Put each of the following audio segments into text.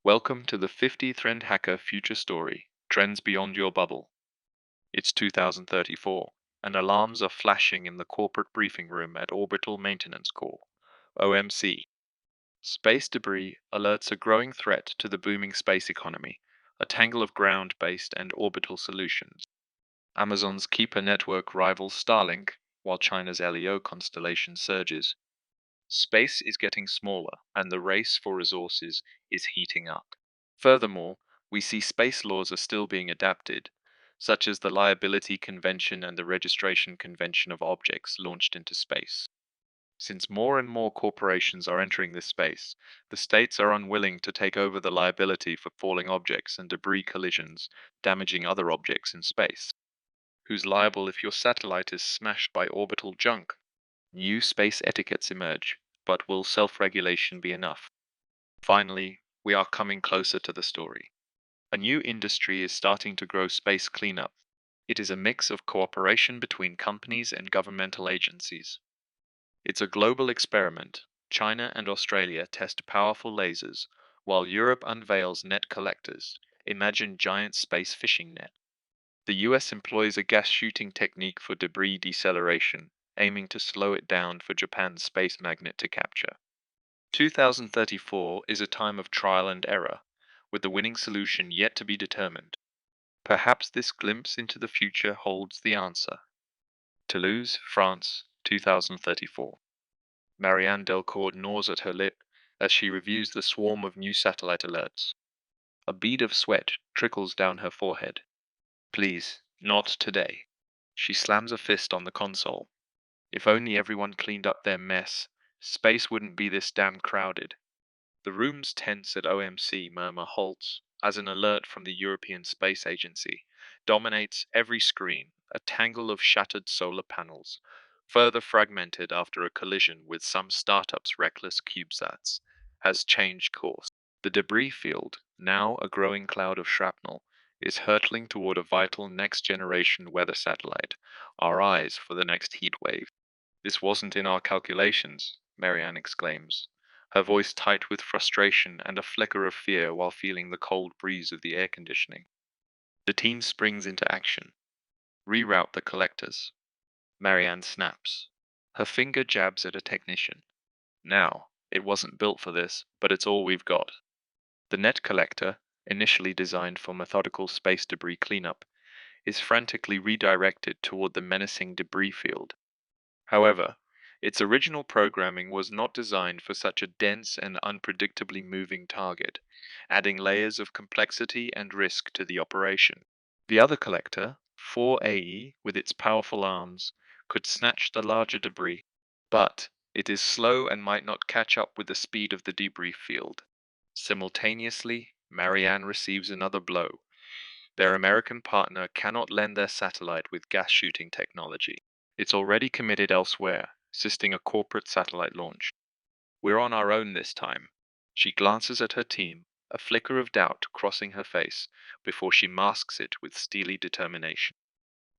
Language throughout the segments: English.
Welcome to the 50 Trend Hacker Future Story Trends Beyond Your Bubble. It's 2034, and alarms are flashing in the corporate briefing room at Orbital Maintenance Corps, OMC. Space debris alerts a growing threat to the booming space economy, a tangle of ground based and orbital solutions. Amazon's Keeper network rivals Starlink, while China's LEO constellation surges. Space is getting smaller, and the race for resources is heating up. Furthermore, we see space laws are still being adapted, such as the Liability Convention and the Registration Convention of objects launched into space. Since more and more corporations are entering this space, the states are unwilling to take over the liability for falling objects and debris collisions damaging other objects in space. Who's liable if your satellite is smashed by orbital junk? New space etiquettes emerge, but will self-regulation be enough? Finally, we are coming closer to the story. A new industry is starting to grow space cleanup. It is a mix of cooperation between companies and governmental agencies. It's a global experiment. China and Australia test powerful lasers, while Europe unveils net collectors. Imagine giant space fishing net. The US employs a gas shooting technique for debris deceleration, aiming to slow it down for Japan's space magnet to capture. 2034 is a time of trial and error, with the winning solution yet to be determined. Perhaps this glimpse into the future holds the answer. Toulouse, France, 2034. Marianne Delcourt gnaws at her lip as she reviews the swarm of new satellite alerts. A bead of sweat trickles down her forehead. Please, not today. She slams a fist on the console. If only everyone cleaned up their mess, space wouldn't be this damn crowded. The room's tense at OMC murmur halts as an alert from the European Space Agency dominates every screen, a tangle of shattered solar panels, further fragmented after a collision with some startup's reckless CubeSats, has changed course. The debris field, now a growing cloud of shrapnel, is hurtling toward a vital next-generation weather satellite, our eyes for the next heat wave. This wasn't in our calculations, Marianne exclaims, her voice tight with frustration and a flicker of fear while feeling the cold breeze of the air conditioning. The team springs into action. Reroute the collectors. Marianne snaps. Her finger jabs at a technician. Now, it wasn't built for this, but it's all we've got. The net collector, initially designed for methodical space debris cleanup, is frantically redirected toward the menacing debris field. However, its original programming was not designed for such a dense and unpredictably moving target, adding layers of complexity and risk to the operation. The other collector, 4AE, with its powerful arms, could snatch the larger debris, but it is slow and might not catch up with the speed of the debrief field. Simultaneously, Marianne receives another blow. Their American partner cannot lend their satellite with gas shooting technology. It's already committed elsewhere, assisting a corporate satellite launch. We're on our own this time. She glances at her team, a flicker of doubt crossing her face, before she masks it with steely determination.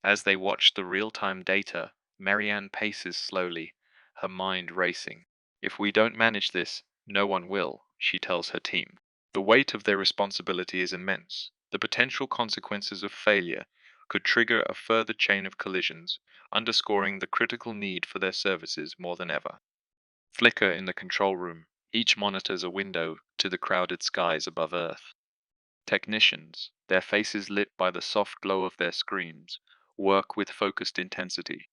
As they watch the real-time data, Marianne paces slowly, her mind racing. If we don't manage this, no one will, she tells her team. The weight of their responsibility is immense. The potential consequences of failure could trigger a further chain of collisions, underscoring the critical need for their services more than ever. Flicker in the control room. Each monitors a window to the crowded skies above Earth. Technicians, their faces lit by the soft glow of their screens, work with focused intensity.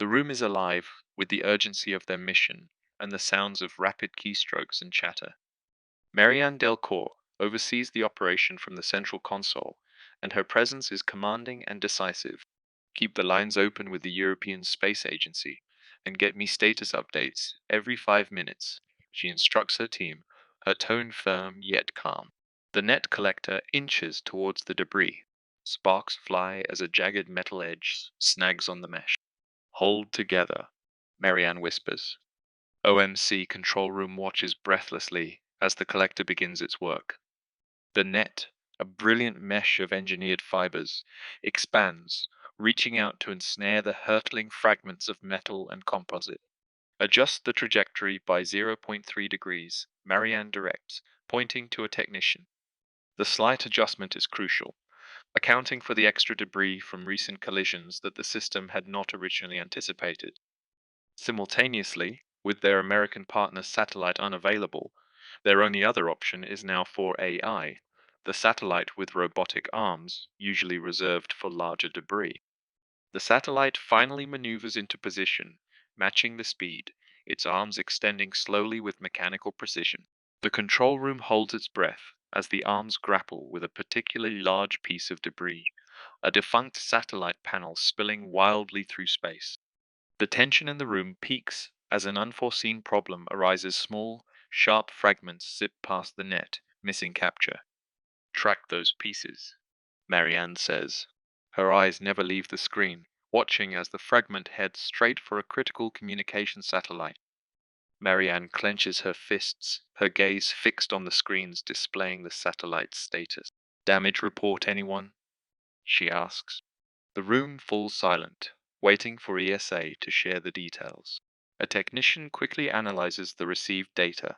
The room is alive with the urgency of their mission and the sounds of rapid keystrokes and chatter. Marianne Delcourt oversees the operation from the central console, and her presence is commanding and decisive. Keep the lines open with the European Space Agency, and get me status updates every 5 minutes, she instructs her team, her tone firm yet calm. The net collector inches towards the debris. Sparks fly as a jagged metal edge snags on the mesh. Hold together, Marianne whispers. OMC control room watches breathlessly as the collector begins its work. The net, a brilliant mesh of engineered fibers, expands, reaching out to ensnare the hurtling fragments of metal and composite. Adjust the trajectory by 0.3 degrees, Marianne directs, pointing to a technician. The slight adjustment is crucial, accounting for the extra debris from recent collisions that the system had not originally anticipated. Simultaneously, with their American partner's satellite unavailable, their only other option is now for AI, the satellite with robotic arms, usually reserved for larger debris. The satellite finally maneuvers into position, matching the speed, its arms extending slowly with mechanical precision. The control room holds its breath as the arms grapple with a particularly large piece of debris, a defunct satellite panel spilling wildly through space. The tension in the room peaks as an unforeseen problem arises. Small, sharp fragments zip past the net, missing capture. Track those pieces, Marianne says. Her eyes never leave the screen, watching as the fragment heads straight for a critical communication satellite. Marianne clenches her fists, her gaze fixed on the screens displaying the satellite's status. Damage report, anyone? She asks. The room falls silent, waiting for ESA to share the details. A technician quickly analyzes the received data,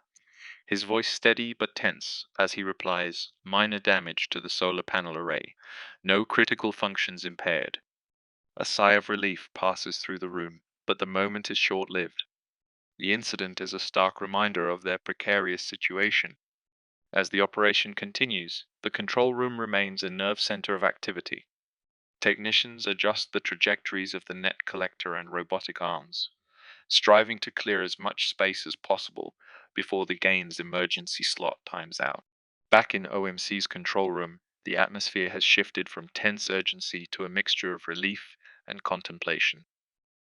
his voice steady but tense as he replies, "Minor damage to the solar panel array. No critical functions impaired." A sigh of relief passes through the room, but the moment is short-lived. The incident is a stark reminder of their precarious situation. As the operation continues, the control room remains a nerve center of activity. Technicians adjust the trajectories of the net collector and robotic arms, striving to clear as much space as possible before the gain's emergency slot times out. Back in OMC's control room, the atmosphere has shifted from tense urgency to a mixture of relief and contemplation.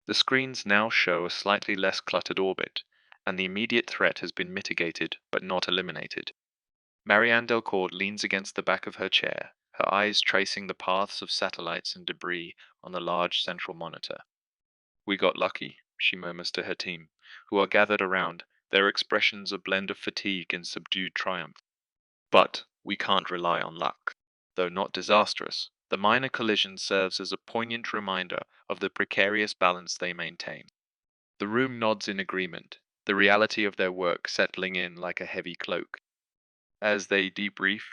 The screens now show a slightly less cluttered orbit, and the immediate threat has been mitigated but not eliminated. Marianne Delcourt leans against the back of her chair, her eyes tracing the paths of satellites and debris on the large central monitor. "We got lucky," she murmurs to her team, who are gathered around, their expressions a blend of fatigue and subdued triumph. But we can't rely on luck. Though not disastrous, the minor collision serves as a poignant reminder of the precarious balance they maintain. The room nods in agreement, the reality of their work settling in like a heavy cloak. As they debrief,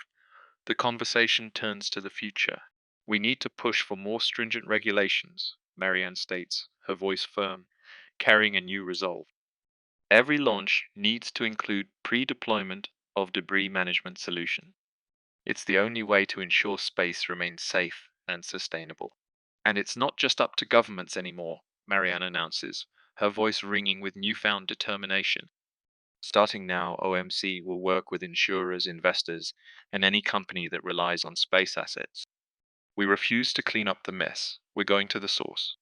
the conversation turns to the future. "We need to push for more stringent regulations," Marianne states, her voice firm, carrying a new resolve. "Every launch needs to include pre-deployment of debris management solution. It's the only way to ensure space remains safe and sustainable." "And it's not just up to governments anymore," Marianne announces, her voice ringing with newfound determination. "Starting now, OMC will work with insurers, investors, and any company that relies on space assets. We refuse to clean up the mess. We're going to the source.